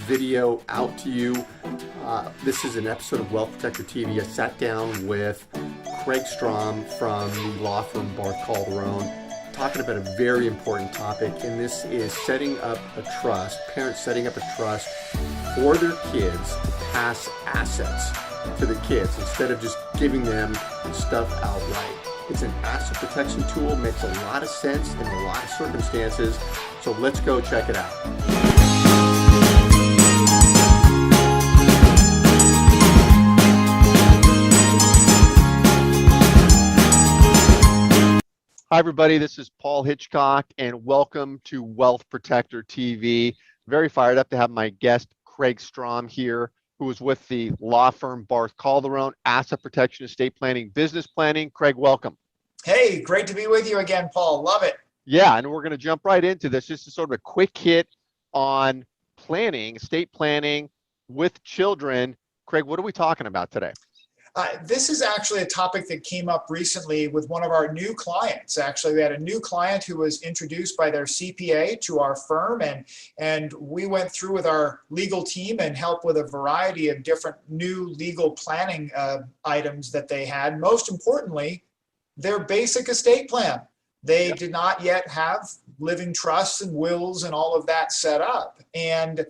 video out to you. This is an episode of Wealth Protector TV. I sat down with Craig Strom from the law firm Barth Calderon, talking about a very important topic, and this is setting up a trust, parents setting up a trust for their kids to pass assets to the kids instead of just giving them stuff outright. It's an asset protection tool, makes a lot of sense in a lot of circumstances, so let's go check it out. Hi, everybody. This is Paul Hitchcock, and welcome to Wealth Protector TV. Very fired up to have my guest, Craig Strom, here, who is with the law firm Barth Calderon, asset protection, estate planning, business planning. Craig, welcome. Hey, great to be with you again, Paul. Love it. Yeah, and we're going to jump right into this. Just sort of a quick hit on planning, estate planning with children. Craig, what are we talking about today? This is actually a topic that came up recently with one of our new clients. Actually, we had a new client who was introduced by their CPA to our firm, and we went through with our legal team and helped with a variety of different new legal planning items that they had. Most importantly, their basic estate plan. They did not yet have living trusts and wills and all of that set up. And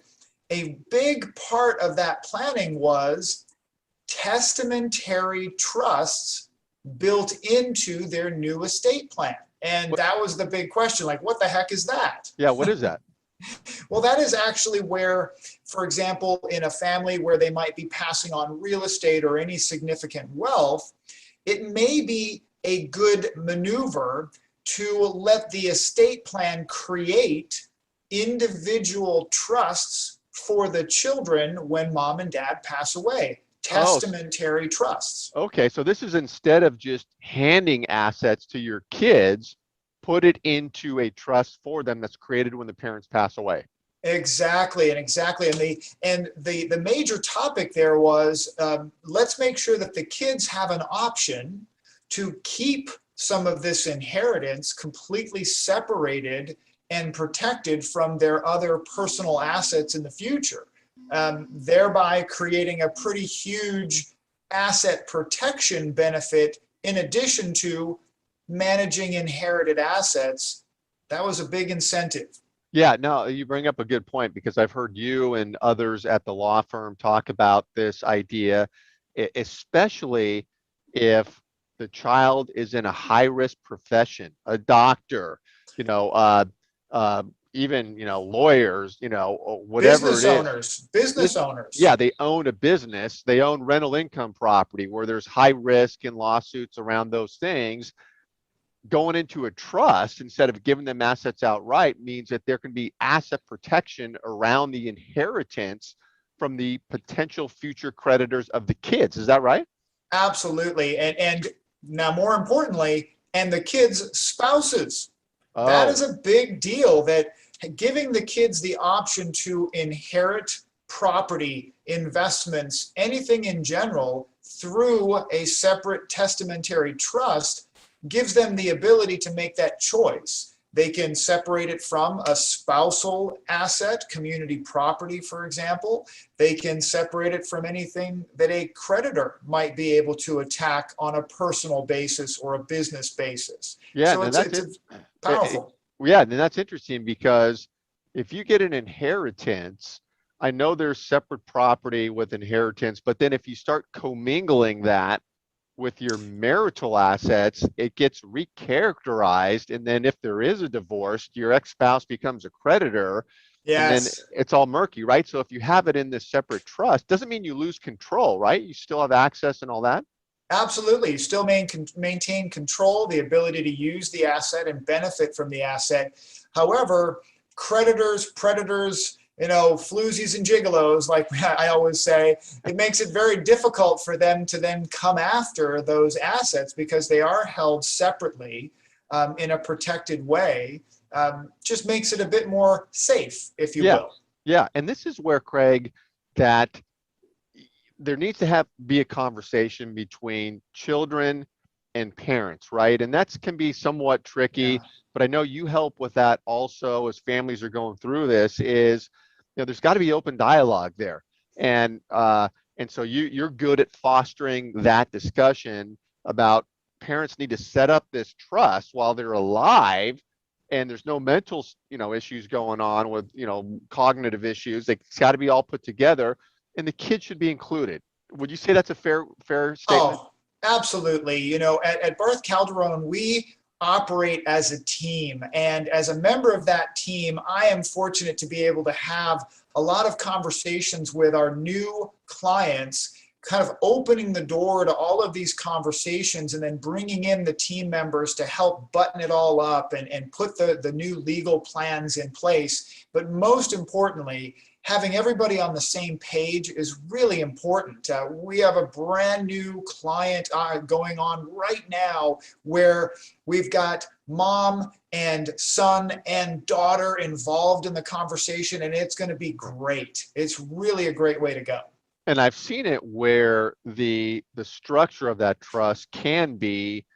a big part of that planning was testamentary trusts built into their new estate plan. And that was the big question, like, what the heck is that? Yeah, what is that? Well, that is actually where, for example, in a family where they might be passing on real estate or any significant wealth, it may be a good maneuver to let the estate plan create individual trusts for the children when mom and dad pass away. Testamentary trusts. Okay, so this is instead of just handing assets to your kids, put it into a trust for them that's created when the parents pass away. Exactly. And the major topic there was let's make sure that the kids have an option to keep some of this inheritance completely separated and protected from their other personal assets in the future. Thereby creating a pretty huge asset protection benefit in addition to managing inherited assets. That was a big incentive. Yeah, no, you bring up a good point, because I've heard you and others at the law firm talk about this idea, especially if the child is in a high-risk profession, a doctor, even, lawyers, whatever business owners. Yeah, they own a business, they own rental income property where there's high risk and lawsuits around those things. Going into a trust instead of giving them assets outright means that there can be asset protection around the inheritance from the potential future creditors of the kids. Is that right? Absolutely. And now, more importantly, and the kids' spouses. Oh. That is a big deal, that giving the kids the option to inherit property, investments, anything in general through a separate testamentary trust gives them the ability to make that choice. They can separate it from a spousal asset, community property, for example. They can separate it from anything that a creditor might be able to attack on a personal basis or a business basis. Yeah, so it's powerful. Yeah, and that's interesting, because if you get an inheritance, I know there's separate property with inheritance, but then if you start commingling that with your marital assets, it gets recharacterized, and then if there is a divorce, your ex-spouse becomes a creditor. Yes. And then it's all murky, right? So if you have it in this separate trust, doesn't mean you lose control, right? You still have access and all that. Absolutely. You still maintain control, the ability to use the asset and benefit from the asset. However, creditors, predators, floozies and gigolos, like I always say, it makes it very difficult for them to then come after those assets because they are held separately in a protected way. Just makes it a bit more safe, if you will. Yeah, and this is where, Craig, that there needs to be a conversation between children and parents, right? And that can be somewhat tricky, but I know you help with that also as families are going through this, is there's got to be open dialogue there. And so you're good at fostering that discussion about parents need to set up this trust while they're alive, and there's no mental, issues going on with, cognitive issues. It's got to be all put together, and the kid should be included. Would you say that's a fair statement? Oh, absolutely. At Barth Calderon, we operate as a team. And as a member of that team, I am fortunate to be able to have a lot of conversations with our new clients, kind of opening the door to all of these conversations and then bringing in the team members to help button it all up and put the new legal plans in place. But most importantly, having everybody on the same page is really important. We have a brand new client going on right now where we've got mom and son and daughter involved in the conversation, and it's going to be great. It's really a great way to go. And I've seen it where the structure of that trust can be,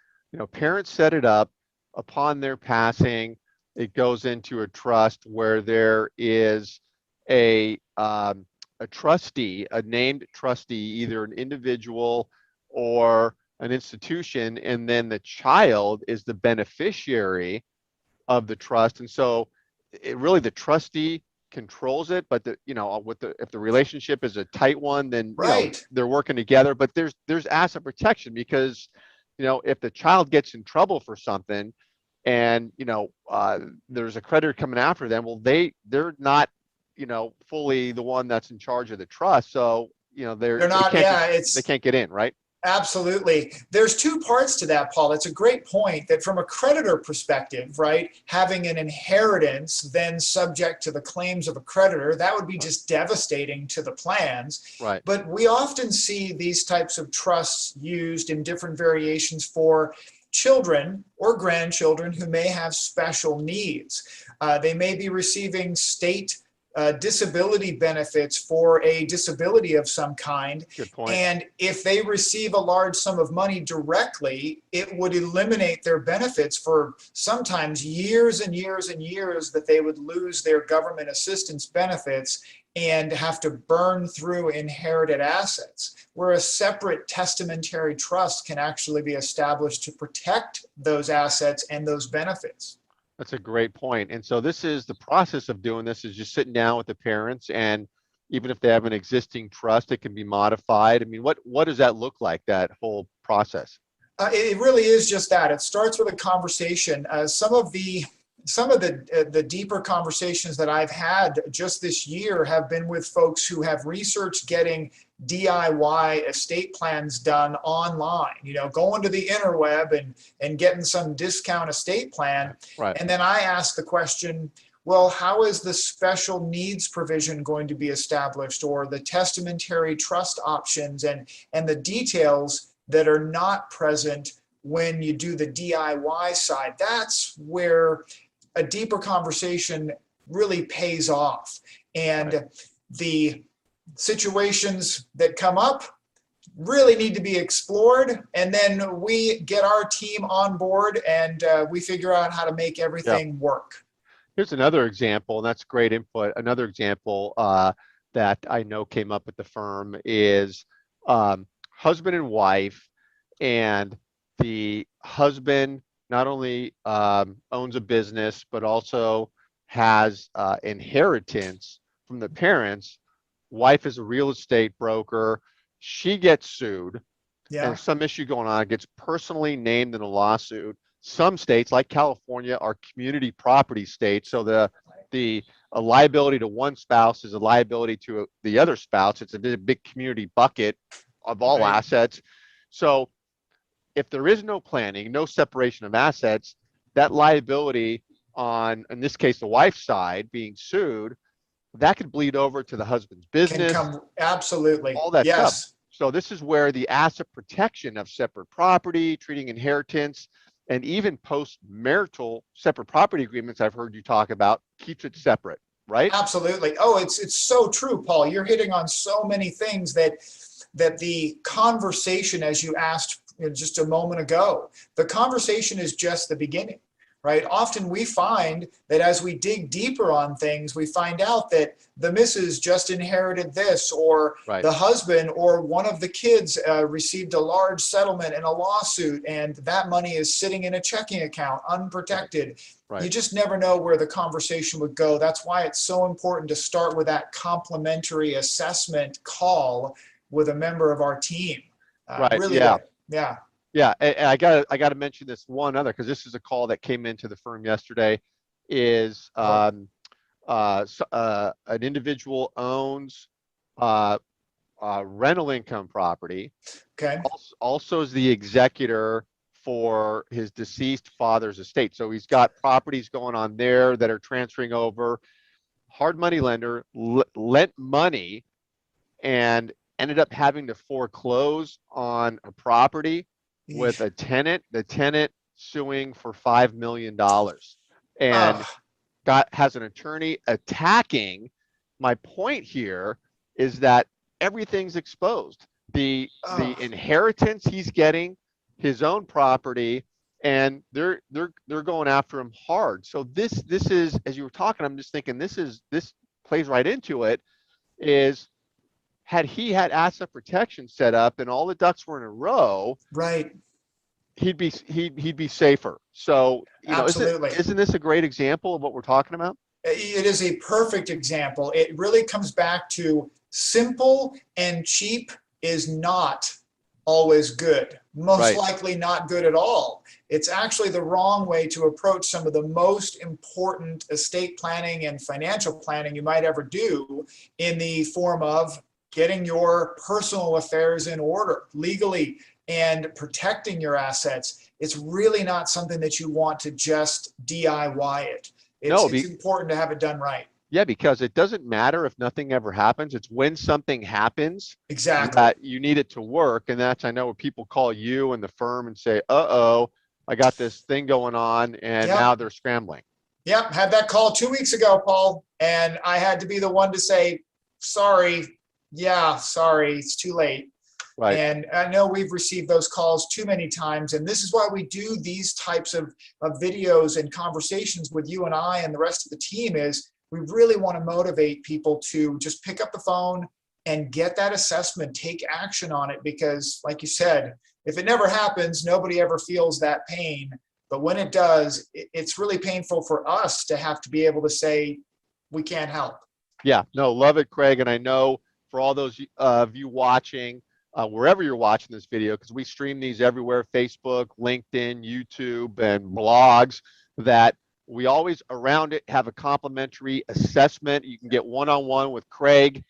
parents set it up upon their passing. It goes into a trust where there is a trustee, a named trustee, either an individual or an institution, and then the child is the beneficiary of the trust. And so the trustee controls it, but if the relationship is a tight one, then Right. they're working together. But there's asset protection because if the child gets in trouble for something, and there's a creditor coming after them, well, they're not fully the one that's in charge of the trust, so They're not, they can't get in, right? Absolutely. There's two parts to that, Paul. It's a great point that from a creditor perspective, right, having an inheritance then subject to the claims of a creditor, that would be just devastating to the plans. Right. But we often see these types of trusts used in different variations for children or grandchildren who may have special needs. They may be receiving state disability benefits for a disability of some kind. Good point. And if they receive a large sum of money directly, it would eliminate their benefits for sometimes years and years and years that they would lose their government assistance benefits and have to burn through inherited assets, where a separate testamentary trust can actually be established to protect those assets and those benefits. That's a great point. And so this is the process of doing this is just sitting down with the parents, and even if they have an existing trust, it can be modified. I mean, what does that look like, that whole process? It really is just that. It starts with a conversation. Some of the deeper conversations that I've had just this year have been with folks who have researched getting DIY estate plans done online, going to the interweb and getting some discount estate plan. Right. And then I ask the question, well, how is the special needs provision going to be established, or the testamentary trust options and the details that are not present when you do the DIY side? That's where a deeper conversation really pays off. And Right. The situations that come up really need to be explored, and then we get our team on board and we figure out how to make everything work. Here's another example, and that's great input. Another example that I know came up at the firm is husband and wife, and the husband not only owns a business, but also has inheritance from the parents. Wife is a real estate broker. She gets sued. Yeah. And there's some issue going on. It gets personally named in a lawsuit. Some states, like California, are community property states. So a liability to one spouse is a liability to the other spouse. It's a big community bucket of all Right. assets. So if there is no planning, no separation of assets, that liability on, in this case, the wife's side being sued, that could bleed over to the husband's business. Absolutely. All that yes. stuff. So this is where the asset protection of separate property, treating inheritance, and even post-marital separate property agreements I've heard you talk about keeps it separate, right? Absolutely. Oh, it's so true, Paul. You're hitting on so many things that the conversation, as you asked just a moment ago, the conversation is just the beginning. right? Often we find that as we dig deeper on things, we find out that the missus just inherited this, or Right. the husband or one of the kids received a large settlement in a lawsuit, and that money is sitting in a checking account unprotected. Right. You just never know where the conversation would go. That's why it's so important to start with that complimentary assessment call with a member of our team. Right. Really Yeah. good. Yeah. Yeah, and I got to mention this one other, because this is a call that came into the firm yesterday. Is an individual owns rental income property. Okay. Also is the executor for his deceased father's estate. So he's got properties going on there that are transferring over. Hard money lender lent money and ended up having to foreclose on a property with a tenant, the tenant suing for $5 million, and has an attorney attacking. My point here is that everything's exposed. The inheritance he's getting, his own property, and they're going after him hard. So this is, as you were talking, I'm just thinking this plays right into it. Is, had he had asset protection set up and all the ducks were in a row, right, he'd be safer. So, absolutely. Isn't this a great example of what we're talking about? It is a perfect example. It really comes back to simple and cheap is not always good. Most likely not good at all. It's actually the wrong way to approach some of the most important estate planning and financial planning you might ever do, in the form of getting your personal affairs in order legally and protecting your assets. It's really not something that you want to just DIY it. It's important to have it done right. Yeah, because it doesn't matter if nothing ever happens. It's when something happens exactly that you need it to work. And that's, I know, where people call you and the firm and say, uh-oh, I got this thing going on, and now they're scrambling. Yep, had that call 2 weeks ago, Paul, and I had to be the one to say, sorry, it's too late. Right. And I know we've received those calls too many times, and this is why we do these types of videos and conversations with you and I and the rest of the team. Is we really want to motivate people to just pick up the phone and get that assessment, take action on it, because like you said, if it never happens, nobody ever feels that pain. But when it does, it's really painful for us to have to be able to say, we can't help. Yeah, no, love it, Craig. And I know for all those of you watching, wherever you're watching this video, because we stream these everywhere, Facebook, LinkedIn, YouTube, and blogs, that we always around it have a complimentary assessment. You can get one-on-one with Craig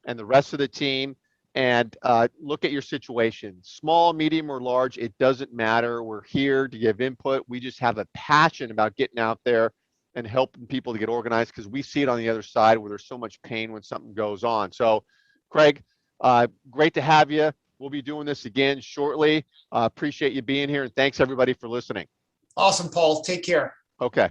and the rest of the team and look at your situation. Small, medium, or large, it doesn't matter. We're here to give input. We just have a passion about getting out there and helping people to get organized, because we see it on the other side where there's so much pain when something goes on. So, Craig, great to have you. We'll be doing this again shortly. Appreciate you being here, and thanks everybody for listening. Awesome, Paul. Take care. Okay.